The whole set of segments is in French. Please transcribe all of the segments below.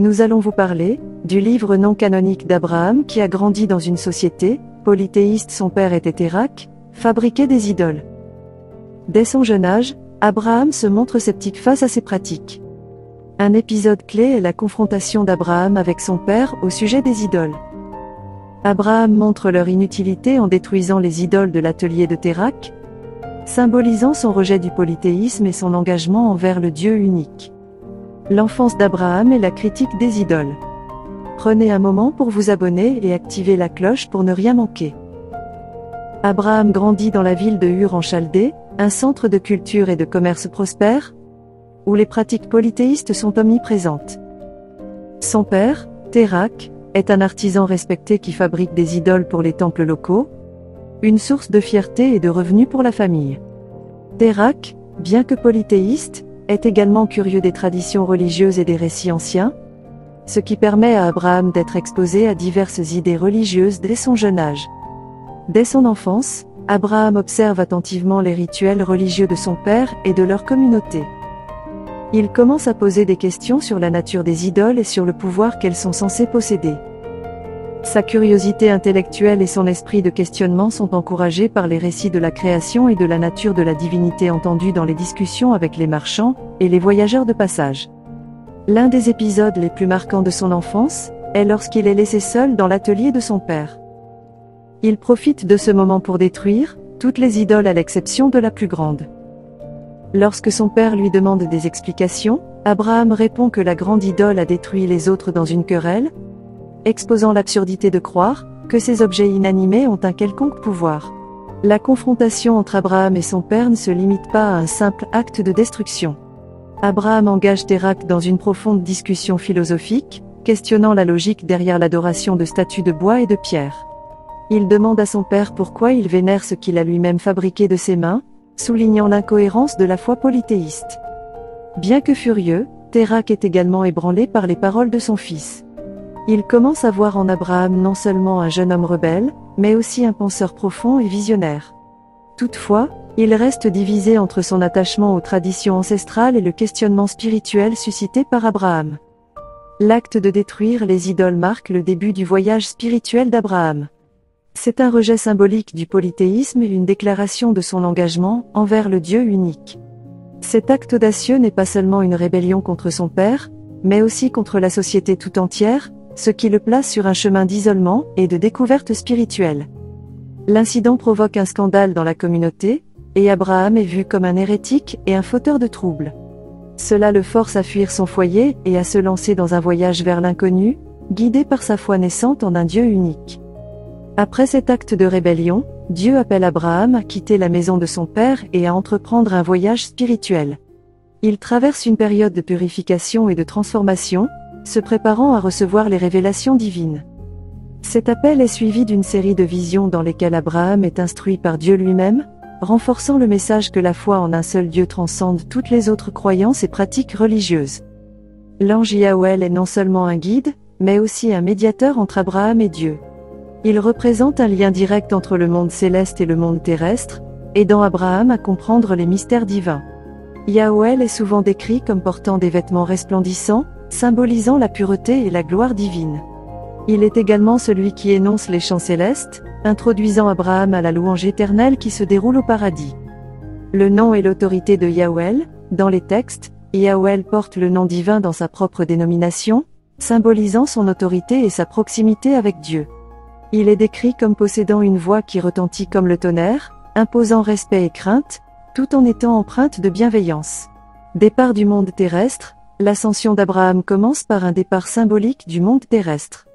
Nous allons vous parler du livre non canonique d'Abraham qui a grandi dans une société polythéiste. Son père était Térakh, fabriquait des idoles. Dès son jeune âge, Abraham se montre sceptique face à ces pratiques. Un épisode clé est la confrontation d'Abraham avec son père au sujet des idoles. Abraham montre leur inutilité en détruisant les idoles de l'atelier de Térakh, symbolisant son rejet du polythéisme et son engagement envers le Dieu unique. L'enfance d'Abraham et la critique des idoles. Prenez un moment pour vous abonner et activer la cloche pour ne rien manquer. Abraham grandit dans la ville de Ur en Chaldée, un centre de culture et de commerce prospère, où les pratiques polythéistes sont omniprésentes. Son père, Térakh, est un artisan respecté qui fabrique des idoles pour les temples locaux, une source de fierté et de revenus pour la famille. Térakh, bien que polythéiste, est également curieux des traditions religieuses et des récits anciens, ce qui permet à Abraham d'être exposé à diverses idées religieuses dès son jeune âge. Dès son enfance, Abraham observe attentivement les rituels religieux de son père et de leur communauté. Il commence à poser des questions sur la nature des idoles et sur le pouvoir qu'elles sont censées posséder. Sa curiosité intellectuelle et son esprit de questionnement sont encouragés par les récits de la création et de la nature de la divinité entendus dans les discussions avec les marchands et les voyageurs de passage. L'un des épisodes les plus marquants de son enfance est lorsqu'il est laissé seul dans l'atelier de son père. Il profite de ce moment pour détruire toutes les idoles à l'exception de la plus grande. Lorsque son père lui demande des explications, Abraham répond que la grande idole a détruit les autres dans une querelle, exposant l'absurdité de croire que ces objets inanimés ont un quelconque pouvoir. La confrontation entre Abraham et son père ne se limite pas à un simple acte de destruction. Abraham engage Térakh dans une profonde discussion philosophique, questionnant la logique derrière l'adoration de statues de bois et de pierre. Il demande à son père pourquoi il vénère ce qu'il a lui-même fabriqué de ses mains, soulignant l'incohérence de la foi polythéiste. Bien que furieux, Térakh est également ébranlé par les paroles de son fils. Il commence à voir en Abraham non seulement un jeune homme rebelle, mais aussi un penseur profond et visionnaire. Toutefois, il reste divisé entre son attachement aux traditions ancestrales et le questionnement spirituel suscité par Abraham. L'acte de détruire les idoles marque le début du voyage spirituel d'Abraham. C'est un rejet symbolique du polythéisme et une déclaration de son engagement envers le Dieu unique. Cet acte audacieux n'est pas seulement une rébellion contre son père, mais aussi contre la société tout entière, ce qui le place sur un chemin d'isolement et de découverte spirituelle. L'incident provoque un scandale dans la communauté, et Abraham est vu comme un hérétique et un fauteur de troubles. Cela le force à fuir son foyer et à se lancer dans un voyage vers l'inconnu, guidé par sa foi naissante en un Dieu unique. Après cet acte de rébellion, Dieu appelle Abraham à quitter la maison de son père et à entreprendre un voyage spirituel. Il traverse une période de purification et de transformation, se préparant à recevoir les révélations divines. Cet appel est suivi d'une série de visions dans lesquelles Abraham est instruit par Dieu lui-même, renforçant le message que la foi en un seul Dieu transcende toutes les autres croyances et pratiques religieuses. L'ange Yahweh est non seulement un guide, mais aussi un médiateur entre Abraham et Dieu. Il représente un lien direct entre le monde céleste et le monde terrestre, aidant Abraham à comprendre les mystères divins. Yahweh est souvent décrit comme portant des vêtements resplendissants, symbolisant la pureté et la gloire divine. Il est également celui qui énonce les chants célestes, introduisant Abraham à la louange éternelle qui se déroule au paradis. Le nom et l'autorité de Yahweh, dans les textes, Yahweh porte le nom divin dans sa propre dénomination, symbolisant son autorité et sa proximité avec Dieu. Il est décrit comme possédant une voix qui retentit comme le tonnerre, imposant respect et crainte, tout en étant empreinte de bienveillance. Départ du monde terrestre, l'ascension d'Abraham commence par un départ symbolique du monde terrestre.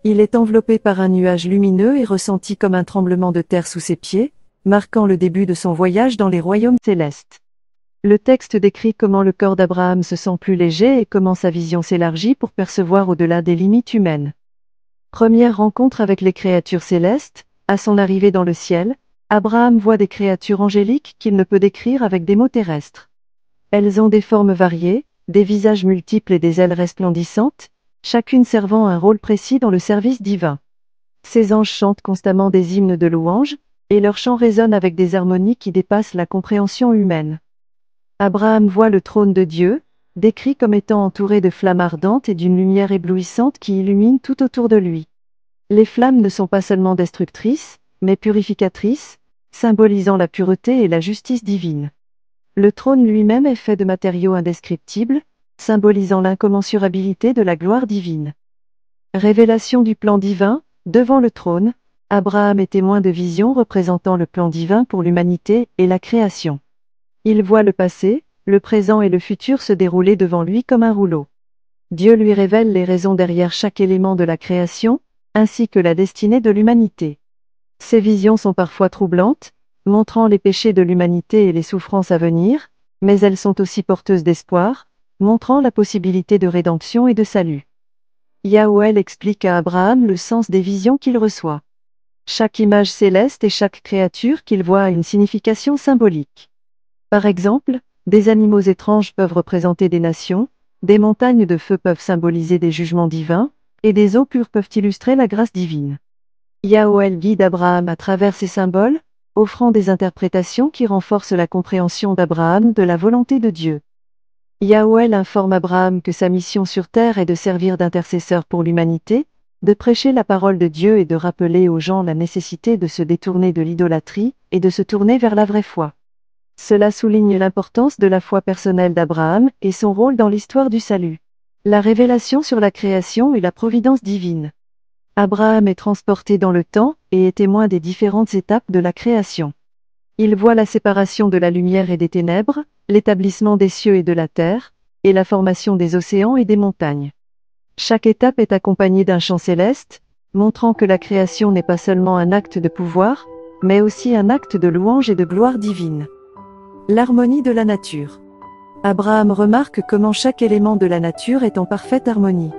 Il est enveloppé par un nuage lumineux et ressenti comme un tremblement de terre sous ses pieds, marquant le début de son voyage dans les royaumes célestes. Le texte décrit comment le corps d'Abraham se sent plus léger et comment sa vision s'élargit pour percevoir au-delà des limites humaines. Première rencontre avec les créatures célestes, à son arrivée dans le ciel, Abraham voit des créatures angéliques qu'il ne peut décrire avec des mots terrestres. Elles ont des formes variées, des visages multiples et des ailes resplendissantes, chacune servant un rôle précis dans le service divin. Ces anges chantent constamment des hymnes de louange, et leur chant résonne avec des harmonies qui dépassent la compréhension humaine. Abraham voit le trône de Dieu, décrit comme étant entouré de flammes ardentes et d'une lumière éblouissante qui illumine tout autour de lui. Les flammes ne sont pas seulement destructrices, mais purificatrices, symbolisant la pureté et la justice divine. Le trône lui-même est fait de matériaux indescriptibles, symbolisant l'incommensurabilité de la gloire divine. Révélation du plan divin, devant le trône, Abraham est témoin de visions représentant le plan divin pour l'humanité et la création. Il voit le passé, le présent et le futur se dérouler devant lui comme un rouleau. Dieu lui révèle les raisons derrière chaque élément de la création, ainsi que la destinée de l'humanité. Ces visions sont parfois troublantes, montrant les péchés de l'humanité et les souffrances à venir, mais elles sont aussi porteuses d'espoir, montrant la possibilité de rédemption et de salut. Yahweh explique à Abraham le sens des visions qu'il reçoit. Chaque image céleste et chaque créature qu'il voit a une signification symbolique. Par exemple, des animaux étranges peuvent représenter des nations, des montagnes de feu peuvent symboliser des jugements divins, et des eaux pures peuvent illustrer la grâce divine. Yahweh guide Abraham à travers ces symboles, offrant des interprétations qui renforcent la compréhension d'Abraham de la volonté de Dieu. Yahweh informe Abraham que sa mission sur terre est de servir d'intercesseur pour l'humanité, de prêcher la parole de Dieu et de rappeler aux gens la nécessité de se détourner de l'idolâtrie et de se tourner vers la vraie foi. Cela souligne l'importance de la foi personnelle d'Abraham et son rôle dans l'histoire du salut. La révélation sur la création et la providence divine. Abraham est transporté dans le temps et est témoin des différentes étapes de la création. Il voit la séparation de la lumière et des ténèbres, l'établissement des cieux et de la terre, et la formation des océans et des montagnes. Chaque étape est accompagnée d'un chant céleste, montrant que la création n'est pas seulement un acte de pouvoir, mais aussi un acte de louange et de gloire divine. L'harmonie de la nature. Abraham remarque comment chaque élément de la nature est en parfaite harmonie.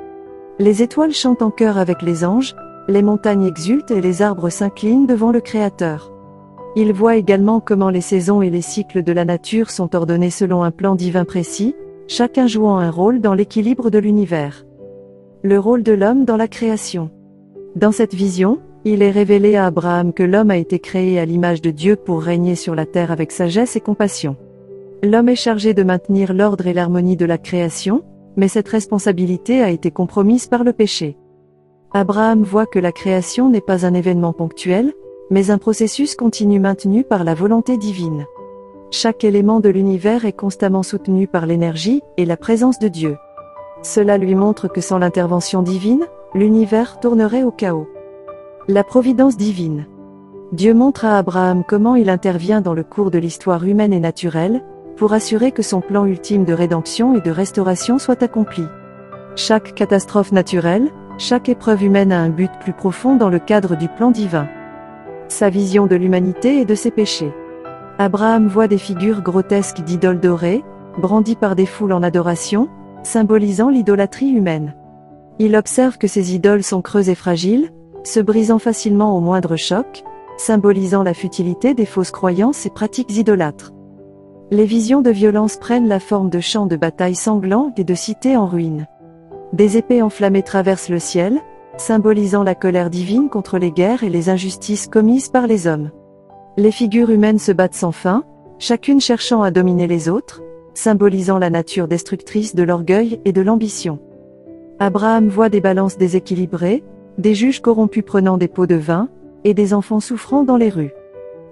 Les étoiles chantent en chœur avec les anges, les montagnes exultent et les arbres s'inclinent devant le Créateur. Il voit également comment les saisons et les cycles de la nature sont ordonnés selon un plan divin précis, chacun jouant un rôle dans l'équilibre de l'univers. Le rôle de l'homme dans la création. Dans cette vision, il est révélé à Abraham que l'homme a été créé à l'image de Dieu pour régner sur la terre avec sagesse et compassion. L'homme est chargé de maintenir l'ordre et l'harmonie de la création, mais cette responsabilité a été compromise par le péché. Abraham voit que la création n'est pas un événement ponctuel, mais un processus continu maintenu par la volonté divine. Chaque élément de l'univers est constamment soutenu par l'énergie et la présence de Dieu. Cela lui montre que sans l'intervention divine, l'univers tournerait au chaos. La providence divine. Dieu montre à Abraham comment il intervient dans le cours de l'histoire humaine et naturelle, pour assurer que son plan ultime de rédemption et de restauration soit accompli. Chaque catastrophe naturelle, chaque épreuve humaine a un but plus profond dans le cadre du plan divin. Sa vision de l'humanité et de ses péchés. Abraham voit des figures grotesques d'idoles dorées, brandies par des foules en adoration, symbolisant l'idolâtrie humaine. Il observe que ces idoles sont creuses et fragiles, se brisant facilement au moindre choc, symbolisant la futilité des fausses croyances et pratiques idolâtres. Les visions de violence prennent la forme de champs de bataille sanglants et de cités en ruine. Des épées enflammées traversent le ciel, symbolisant la colère divine contre les guerres et les injustices commises par les hommes. Les figures humaines se battent sans fin, chacune cherchant à dominer les autres, symbolisant la nature destructrice de l'orgueil et de l'ambition. Abraham voit des balances déséquilibrées, des juges corrompus prenant des pots de vin, et des enfants souffrant dans les rues.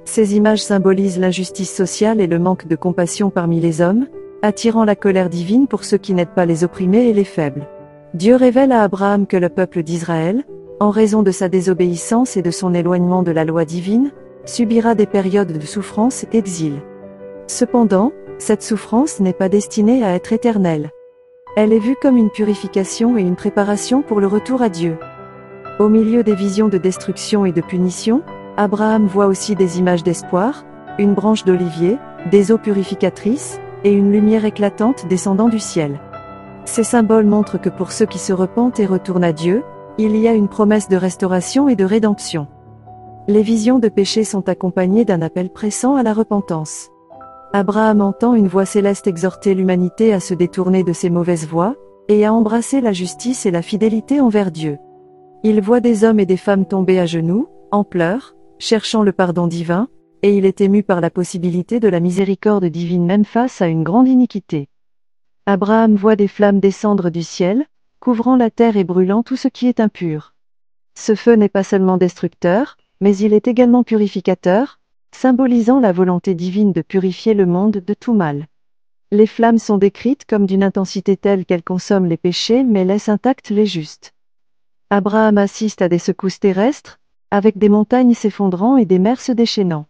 Ces images symbolisent l'injustice sociale et le manque de compassion parmi les hommes, attirant la colère divine pour ceux qui n'aident pas les opprimés et les faibles. Dieu révèle à Abraham que le peuple d'Israël, en raison de sa désobéissance et de son éloignement de la loi divine, subira des périodes de souffrance et d'exil. Cependant, cette souffrance n'est pas destinée à être éternelle. Elle est vue comme une purification et une préparation pour le retour à Dieu. Au milieu des visions de destruction et de punition, Abraham voit aussi des images d'espoir, une branche d'olivier, des eaux purificatrices, et une lumière éclatante descendant du ciel. Ces symboles montrent que pour ceux qui se repentent et retournent à Dieu, il y a une promesse de restauration et de rédemption. Les visions de péché sont accompagnées d'un appel pressant à la repentance. Abraham entend une voix céleste exhorter l'humanité à se détourner de ses mauvaises voies, et à embrasser la justice et la fidélité envers Dieu. Il voit des hommes et des femmes tomber à genoux, en pleurs, cherchant le pardon divin, et il est ému par la possibilité de la miséricorde divine même face à une grande iniquité. Abraham voit des flammes descendre du ciel, couvrant la terre et brûlant tout ce qui est impur. Ce feu n'est pas seulement destructeur, mais il est également purificateur, symbolisant la volonté divine de purifier le monde de tout mal. Les flammes sont décrites comme d'une intensité telle qu'elles consomment les péchés mais laissent intacts les justes. Abraham assiste à des secousses terrestres, avec des montagnes s'effondrant et des mers se déchaînant.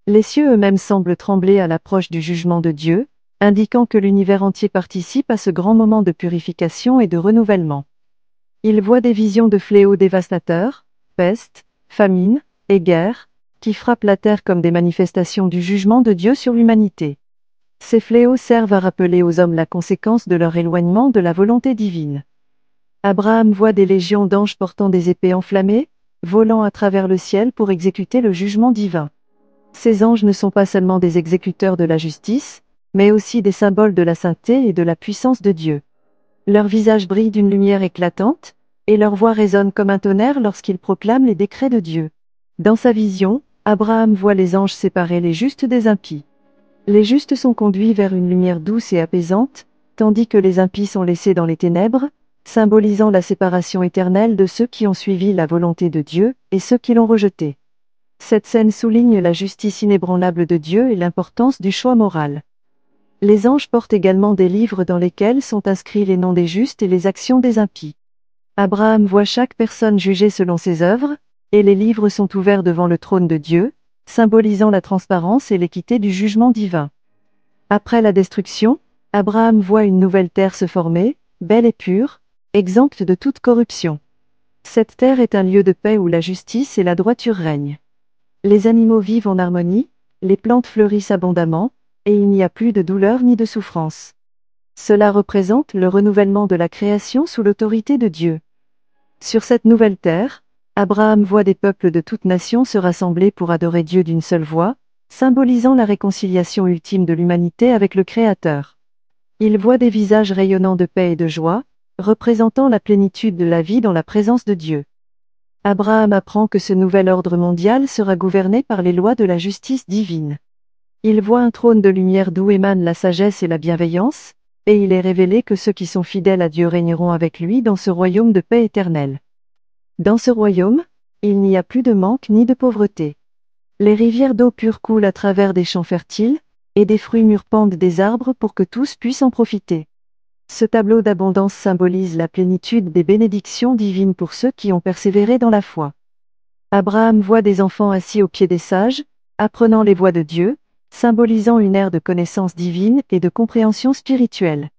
Les cieux eux-mêmes semblent trembler à l'approche du jugement de Dieu, indiquant que l'univers entier participe à ce grand moment de purification et de renouvellement. Il voit des visions de fléaux dévastateurs, peste, famine et guerre, qui frappent la terre comme des manifestations du jugement de Dieu sur l'humanité. Ces fléaux servent à rappeler aux hommes la conséquence de leur éloignement de la volonté divine. Abraham voit des légions d'anges portant des épées enflammées, volant à travers le ciel pour exécuter le jugement divin. Ces anges ne sont pas seulement des exécuteurs de la justice, mais aussi des symboles de la sainteté et de la puissance de Dieu. Leurs visages brillent d'une lumière éclatante, et leur voix résonne comme un tonnerre lorsqu'ils proclament les décrets de Dieu. Dans sa vision, Abraham voit les anges séparer les justes des impies. Les justes sont conduits vers une lumière douce et apaisante, tandis que les impies sont laissés dans les ténèbres, symbolisant la séparation éternelle de ceux qui ont suivi la volonté de Dieu et ceux qui l'ont rejetée. Cette scène souligne la justice inébranlable de Dieu et l'importance du choix moral. Les anges portent également des livres dans lesquels sont inscrits les noms des justes et les actions des impies. Abraham voit chaque personne jugée selon ses œuvres, et les livres sont ouverts devant le trône de Dieu, symbolisant la transparence et l'équité du jugement divin. Après la destruction, Abraham voit une nouvelle terre se former, belle et pure, exempte de toute corruption. Cette terre est un lieu de paix où la justice et la droiture règnent. Les animaux vivent en harmonie, les plantes fleurissent abondamment, et il n'y a plus de douleur ni de souffrance. Cela représente le renouvellement de la création sous l'autorité de Dieu. Sur cette nouvelle terre, Abraham voit des peuples de toutes nations se rassembler pour adorer Dieu d'une seule voix, symbolisant la réconciliation ultime de l'humanité avec le Créateur. Il voit des visages rayonnants de paix et de joie, représentant la plénitude de la vie dans la présence de Dieu. Abraham apprend que ce nouvel ordre mondial sera gouverné par les lois de la justice divine. Il voit un trône de lumière d'où émanent la sagesse et la bienveillance, et il est révélé que ceux qui sont fidèles à Dieu régneront avec lui dans ce royaume de paix éternelle. Dans ce royaume, il n'y a plus de manque ni de pauvreté. Les rivières d'eau pure coulent à travers des champs fertiles, et des fruits mûrs pendent des arbres pour que tous puissent en profiter. Ce tableau d'abondance symbolise la plénitude des bénédictions divines pour ceux qui ont persévéré dans la foi. Abraham voit des enfants assis au pied des sages, apprenant les voies de Dieu, symbolisant une ère de connaissance divine et de compréhension spirituelle.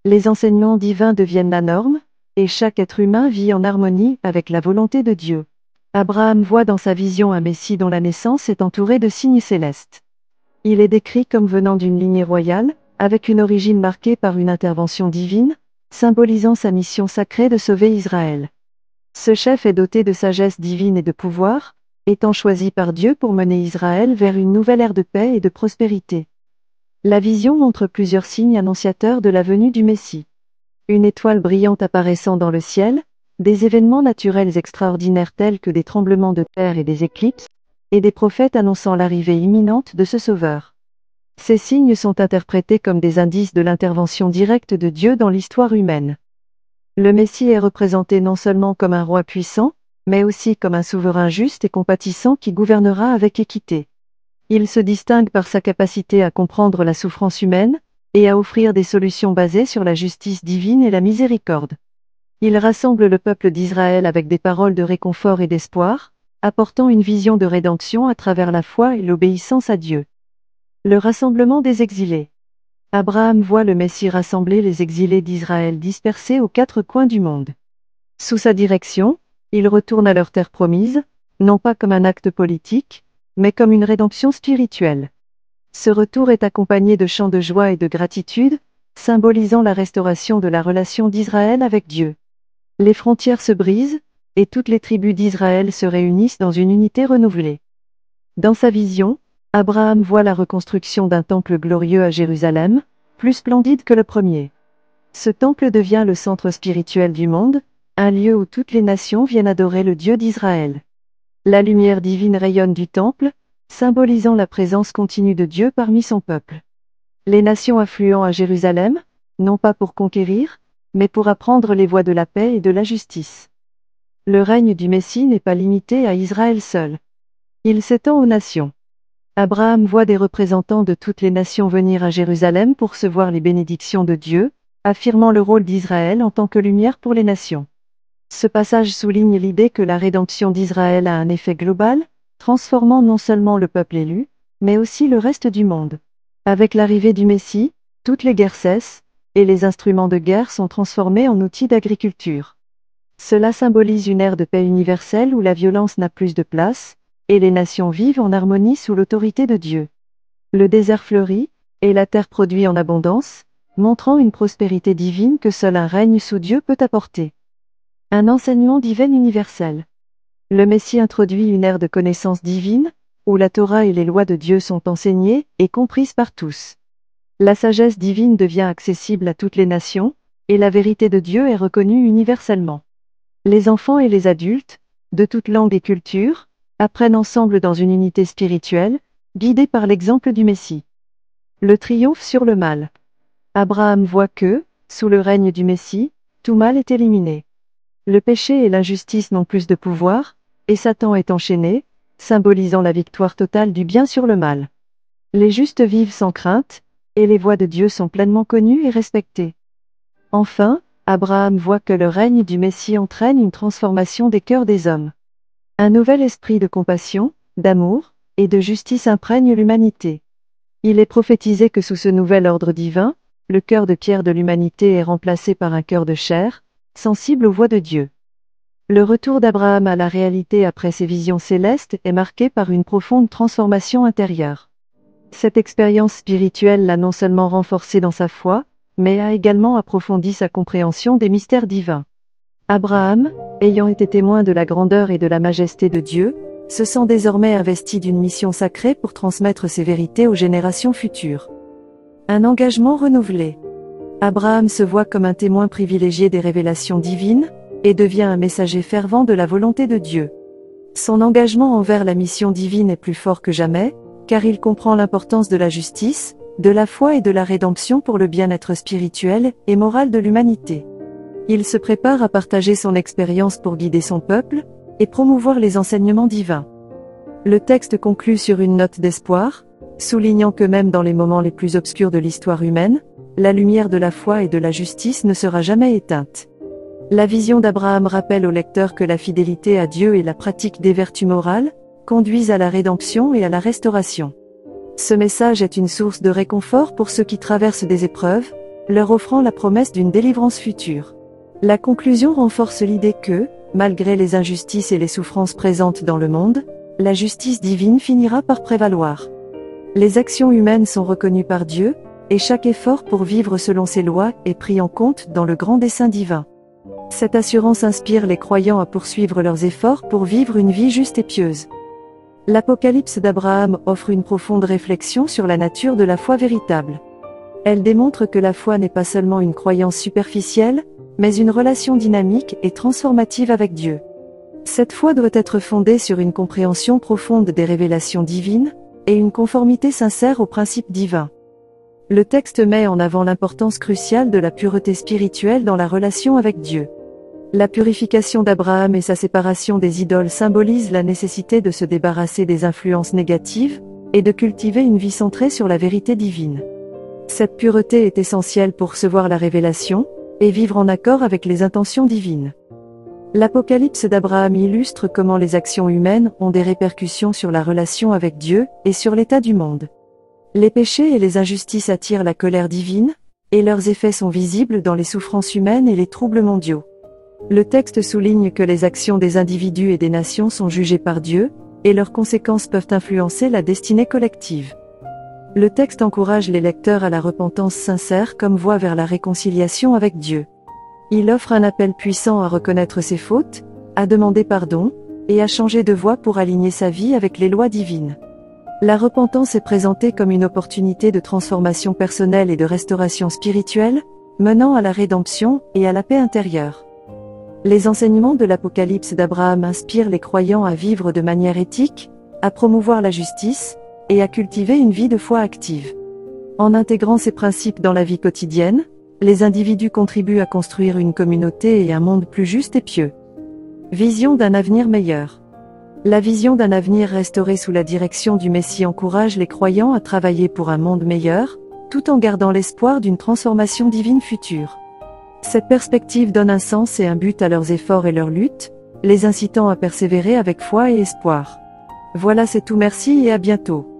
Les enseignements divins deviennent la norme, et chaque être humain vit en harmonie avec la volonté de Dieu. Abraham voit dans sa vision un Messie dont la naissance est entourée de signes célestes. Il est décrit comme venant d'une lignée royale, avec une origine marquée par une intervention divine, symbolisant sa mission sacrée de sauver Israël. Ce chef est doté de sagesse divine et de pouvoir, étant choisi par Dieu pour mener Israël vers une nouvelle ère de paix et de prospérité. La vision montre plusieurs signes annonciateurs de la venue du Messie. Une étoile brillante apparaissant dans le ciel, des événements naturels extraordinaires tels que des tremblements de terre et des éclipses, et des prophètes annonçant l'arrivée imminente de ce Sauveur. Ces signes sont interprétés comme des indices de l'intervention directe de Dieu dans l'histoire humaine. Le Messie est représenté non seulement comme un roi puissant, mais aussi comme un souverain juste et compatissant qui gouvernera avec équité. Il se distingue par sa capacité à comprendre la souffrance humaine, et à offrir des solutions basées sur la justice divine et la miséricorde. Il rassemble le peuple d'Israël avec des paroles de réconfort et d'espoir, apportant une vision de rédemption à travers la foi et l'obéissance à Dieu. Le rassemblement des exilés. Abraham voit le Messie rassembler les exilés d'Israël dispersés aux quatre coins du monde. Sous sa direction, ils retournent à leur terre promise, non pas comme un acte politique, mais comme une rédemption spirituelle. Ce retour est accompagné de chants de joie et de gratitude, symbolisant la restauration de la relation d'Israël avec Dieu. Les frontières se brisent, et toutes les tribus d'Israël se réunissent dans une unité renouvelée. Dans sa vision, Abraham voit la reconstruction d'un temple glorieux à Jérusalem, plus splendide que le premier. Ce temple devient le centre spirituel du monde, un lieu où toutes les nations viennent adorer le Dieu d'Israël. La lumière divine rayonne du temple, symbolisant la présence continue de Dieu parmi son peuple. Les nations affluant à Jérusalem, non pas pour conquérir, mais pour apprendre les voies de la paix et de la justice. Le règne du Messie n'est pas limité à Israël seul. Il s'étend aux nations. Abraham voit des représentants de toutes les nations venir à Jérusalem pour recevoir les bénédictions de Dieu, affirmant le rôle d'Israël en tant que lumière pour les nations. Ce passage souligne l'idée que la rédemption d'Israël a un effet global, transformant non seulement le peuple élu, mais aussi le reste du monde. Avec l'arrivée du Messie, toutes les guerres cessent, et les instruments de guerre sont transformés en outils d'agriculture. Cela symbolise une ère de paix universelle où la violence n'a plus de place, et les nations vivent en harmonie sous l'autorité de Dieu. Le désert fleurit, et la terre produit en abondance, montrant une prospérité divine que seul un règne sous Dieu peut apporter. Un enseignement divin universel. Le Messie introduit une ère de connaissance divine, où la Torah et les lois de Dieu sont enseignées et comprises par tous. La sagesse divine devient accessible à toutes les nations, et la vérité de Dieu est reconnue universellement. Les enfants et les adultes, de toute langue et culture, apprennent ensemble dans une unité spirituelle, guidés par l'exemple du Messie. Le triomphe sur le mal. Abraham voit que, sous le règne du Messie, tout mal est éliminé. Le péché et l'injustice n'ont plus de pouvoir, et Satan est enchaîné, symbolisant la victoire totale du bien sur le mal. Les justes vivent sans crainte, et les voies de Dieu sont pleinement connues et respectées. Enfin, Abraham voit que le règne du Messie entraîne une transformation des cœurs des hommes. Un nouvel esprit de compassion, d'amour et de justice imprègne l'humanité. Il est prophétisé que sous ce nouvel ordre divin, le cœur de pierre de l'humanité est remplacé par un cœur de chair, sensible aux voies de Dieu. Le retour d'Abraham à la réalité après ses visions célestes est marqué par une profonde transformation intérieure. Cette expérience spirituelle l'a non seulement renforcé dans sa foi, mais a également approfondi sa compréhension des mystères divins. Abraham, ayant été témoin de la grandeur et de la majesté de Dieu, se sent désormais investi d'une mission sacrée pour transmettre ces vérités aux générations futures. Un engagement renouvelé. Abraham se voit comme un témoin privilégié des révélations divines, et devient un messager fervent de la volonté de Dieu. Son engagement envers la mission divine est plus fort que jamais, car il comprend l'importance de la justice, de la foi et de la rédemption pour le bien-être spirituel et moral de l'humanité. Il se prépare à partager son expérience pour guider son peuple, et promouvoir les enseignements divins. Le texte conclut sur une note d'espoir, soulignant que même dans les moments les plus obscurs de l'histoire humaine, la lumière de la foi et de la justice ne sera jamais éteinte. La vision d'Abraham rappelle au lecteur que la fidélité à Dieu et la pratique des vertus morales conduisent à la rédemption et à la restauration. Ce message est une source de réconfort pour ceux qui traversent des épreuves, leur offrant la promesse d'une délivrance future. La conclusion renforce l'idée que, malgré les injustices et les souffrances présentes dans le monde, la justice divine finira par prévaloir. Les actions humaines sont reconnues par Dieu, et chaque effort pour vivre selon ses lois est pris en compte dans le grand dessein divin. Cette assurance inspire les croyants à poursuivre leurs efforts pour vivre une vie juste et pieuse. L'Apocalypse d'Abraham offre une profonde réflexion sur la nature de la foi véritable. Elle démontre que la foi n'est pas seulement une croyance superficielle, mais une relation dynamique et transformative avec Dieu. Cette foi doit être fondée sur une compréhension profonde des révélations divines, et une conformité sincère aux principes divins. Le texte met en avant l'importance cruciale de la pureté spirituelle dans la relation avec Dieu. La purification d'Abraham et sa séparation des idoles symbolisent la nécessité de se débarrasser des influences négatives, et de cultiver une vie centrée sur la vérité divine. Cette pureté est essentielle pour recevoir la révélation, et vivre en accord avec les intentions divines. L'Apocalypse d'Abraham illustre comment les actions humaines ont des répercussions sur la relation avec Dieu, et sur l'état du monde. Les péchés et les injustices attirent la colère divine, et leurs effets sont visibles dans les souffrances humaines et les troubles mondiaux. Le texte souligne que les actions des individus et des nations sont jugées par Dieu, et leurs conséquences peuvent influencer la destinée collective. Le texte encourage les lecteurs à la repentance sincère comme voie vers la réconciliation avec Dieu. Il offre un appel puissant à reconnaître ses fautes, à demander pardon, et à changer de voie pour aligner sa vie avec les lois divines. La repentance est présentée comme une opportunité de transformation personnelle et de restauration spirituelle, menant à la rédemption et à la paix intérieure. Les enseignements de l'Apocalypse d'Abraham inspirent les croyants à vivre de manière éthique, à promouvoir la justice, et à cultiver une vie de foi active. En intégrant ces principes dans la vie quotidienne, Les individus contribuent à construire une communauté et un monde plus juste et pieux. Vision d'un avenir meilleur. La vision d'un avenir restauré sous la direction du Messie encourage les croyants à travailler pour un monde meilleur, tout en gardant l'espoir d'une transformation divine future. Cette perspective donne un sens et un but à leurs efforts et leurs luttes, les incitant à persévérer avec foi et espoir. Voilà, c'est tout, merci et à bientôt.